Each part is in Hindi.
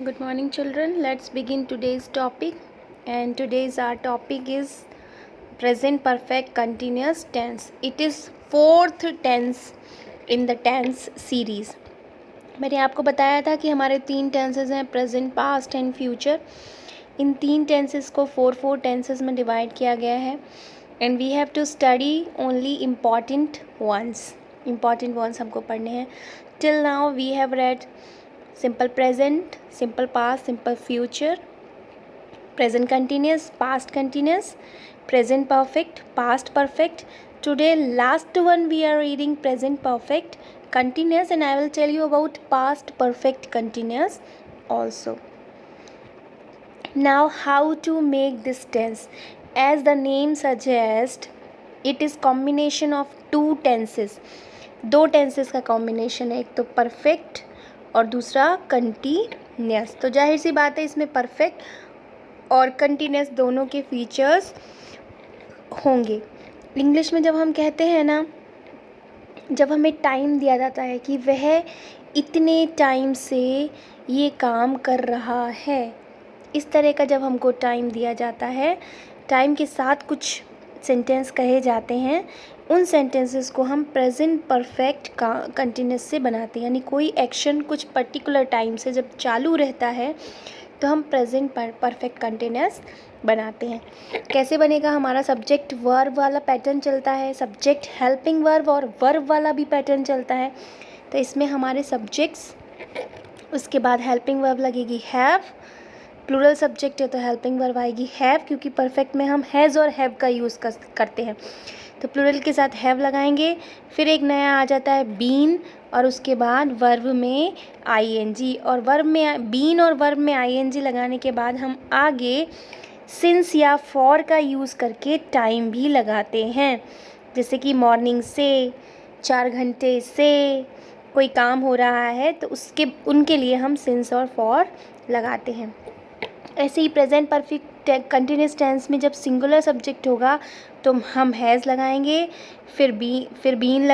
Good morning, children. Let's begin today's topic. And today's our topic is present perfect continuous tense. It is fourth tense in the tense series. मैंने आपको बताया था कि हमारे 3 टेंसेस हैं, प्रेजेंट, पास्ट एंड फ्यूचर. इन 3 टेंसेस को 4 टेंसेस में डिवाइड किया गया है and we have to study only important ones हमको पढ़ने हैं. Till now we have read simple present, simple past, simple future, present continuous, past continuous, present perfect, past perfect. Today last one we are reading present perfect continuous and I will tell you about past perfect continuous also. Now how to make this tense? As the name suggests, it is combination of 2 tenses. 2 tenses का combination है, एक तो perfect और दूसरा कंटिन्यूस. तो जाहिर सी बात है इसमें परफेक्ट और कंटिन्यूस दोनों के फीचर्स होंगे. इंग्लिश में जब हम कहते हैं ना, जब हमें टाइम दिया जाता है कि वह इतने टाइम से ये काम कर रहा है, इस तरह का जब हमको टाइम दिया जाता है, टाइम के साथ कुछ सेंटेंस कहे जाते हैं, उन सेंटेंसेस को हम प्रेजेंट परफेक्ट कंटिन्यूस से बनाते हैं. यानी कोई एक्शन कुछ पर्टिकुलर टाइम से जब चालू रहता है तो हम प्रेजेंट परफेक्ट कंटिन्यूस बनाते हैं. कैसे बनेगा? हमारा सब्जेक्ट वर्ब वाला पैटर्न चलता है, सब्जेक्ट हेल्पिंग वर्ब और वर्ब वाला भी पैटर्न चलता है. तो इसमें हमारे सब्जेक्ट्स, उसके बाद हेल्पिंग वर्ब लगेगी हैव, प्लूरल सब्जेक्ट है तो हेल्पिंग वर्ब आएगी हैव, क्योंकि परफेक्ट में हम हैज़ और हैव का यूज़ करते हैं. तो प्लूरल के साथ हैव लगाएंगे. फिर एक नया आ जाता है बीन और उसके बाद वर्ब में आईएनजी, और वर्ब में बीन और वर्ब में आईएनजी लगाने के बाद हम आगे सिंस या फॉर का यूज़ करके टाइम भी लगाते हैं. जैसे कि मॉर्निंग से, 4 घंटे से कोई काम हो रहा है तो उनके लिए हम सिंस और फॉर लगाते हैं. ऐसे ही प्रेजेंट परफेक्ट कंटिन्यूस टेंस में जब सिंगुलर सब्जेक्ट होगा तो हम हैज़ लगाएंगे, फिर बीन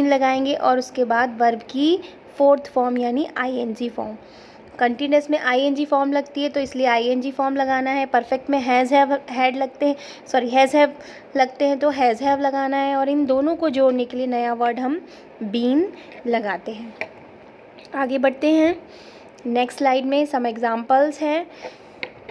लगाएंगे और उसके बाद वर्ब की 4th फॉर्म यानी आईएनजी फॉर्म. कंटिन्यूस में आईएनजी फॉर्म लगती है तो इसलिए आईएनजी फॉर्म लगाना है. परफेक्ट में हैज़ हैव लगते हैं तो हैज़ हैव लगाना है, और इन दोनों को जोड़ने के लिए नया वर्ड हम बीन लगाते हैं. आगे बढ़ते हैं. नेक्स्ट स्लाइड में सम एग्जाम्पल्स हैं.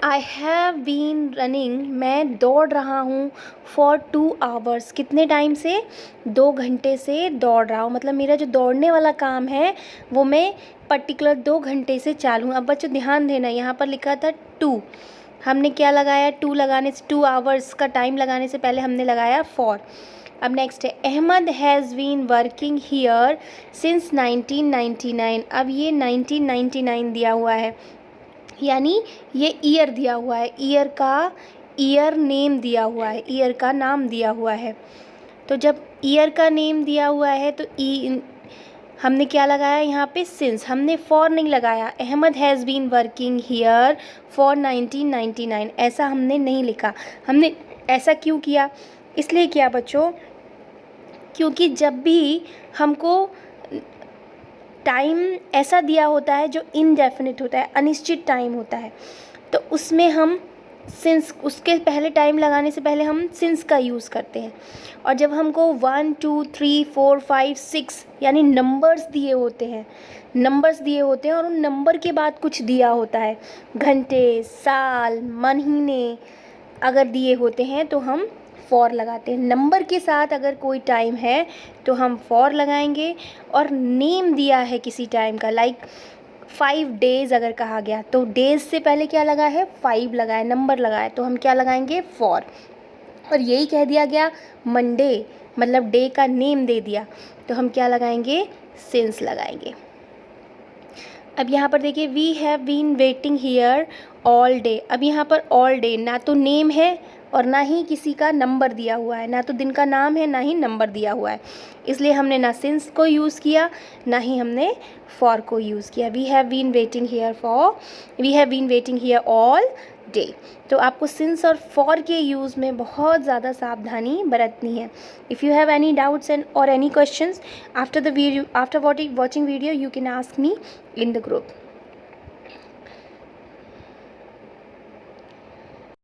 आई हैव बीन रनिंग, मैं दौड़ रहा हूँ, फॉर 2 आवर्स, कितने टाइम से? 2 घंटे से दौड़ रहा हूँ. मतलब मेरा जो दौड़ने वाला काम है वो मैं पर्टिकुलर 2 घंटे से चालू हूँ. अब बच्चों ध्यान देना, यहाँ पर लिखा था 2, हमने क्या लगाया? 2 लगाने से, 2 आवर्स का टाइम लगाने से पहले हमने लगाया फॉर. अब नेक्स्ट है Ahmad has been working here since 1999. अब ये 1999 दिया हुआ है, यानी ये ईयर दिया हुआ है, ईयर नेम दिया हुआ है, ईयर का नाम दिया हुआ है. तो जब ईयर का नेम दिया हुआ है तो हमने क्या लगाया यहाँ पे? सिंस. हमने फॉर नहीं लगाया. Ahmad has been working here for 1999 ऐसा हमने नहीं लिखा. हमने ऐसा क्यों किया? इसलिए किया बच्चों, क्योंकि जब भी हमको टाइम ऐसा दिया होता है जो इनडेफिनिट होता है, अनिश्चित टाइम होता है, तो उसमें हम सिंस, उसके पहले टाइम लगाने से पहले हम सिंस का यूज़ करते हैं. और जब हमको 1 2 3 4 5 6 यानी नंबर्स दिए होते हैं और उन नंबर के बाद कुछ दिया होता है, घंटे, साल, महीने अगर दिए होते हैं तो हम फॉर लगाते हैं. नंबर के साथ अगर कोई टाइम है तो हम फॉर लगाएंगे, और नेम दिया है किसी टाइम का, लाइक 5 डेज़ अगर कहा गया तो डेज़ से पहले क्या लगा है? 5 लगा है, नंबर लगा है, तो हम क्या लगाएंगे? फॉर. और यही कह दिया गया मंडे, मतलब डे का नेम दे दिया, तो हम क्या लगाएंगे? सिंस लगाएंगे. अब यहाँ पर देखिए we have been waiting here all day. अब यहाँ पर ऑल डे ना तो नेम है और ना ही किसी का नंबर दिया हुआ है, ना तो दिन का नाम है ना ही नंबर दिया हुआ है, इसलिए हमने ना सिंस को यूज़ किया ना ही हमने फॉर को यूज़ किया. We have been waiting here all day. तो आपको सिंस और फॉर के यूज़ में बहुत ज़्यादा सावधानी बरतनी है। If you have any doubts and और any questions after the video, after watching video, you can ask me in the group.